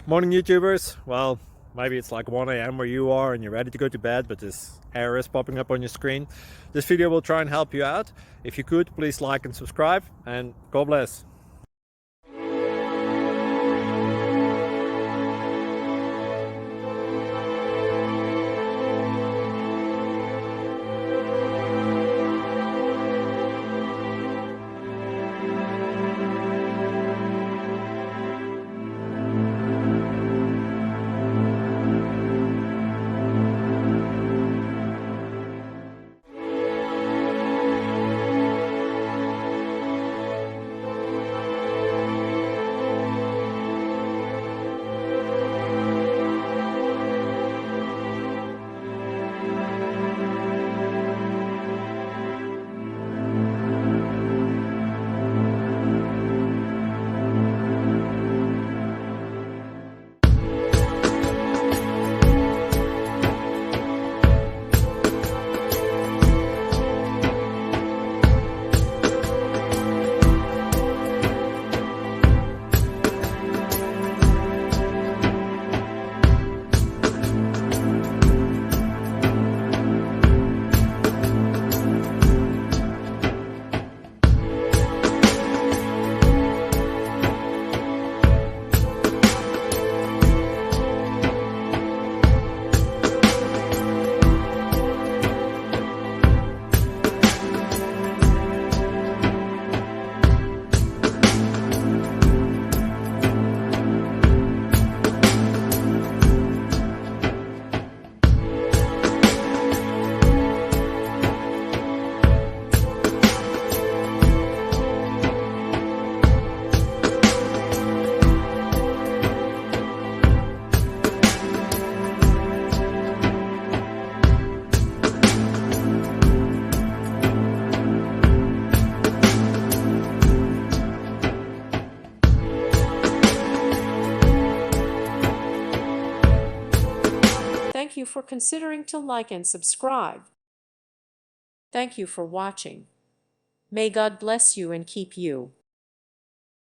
Morning YouTubers. Well, maybe it's like 1 a.m. where you are and you're ready to go to bed, but this error is popping up on your screen. This video will try and help you out. If you could, please like and subscribe, and God bless. Thank you for considering to like and subscribe. Thank you for watching. May God bless you and keep you.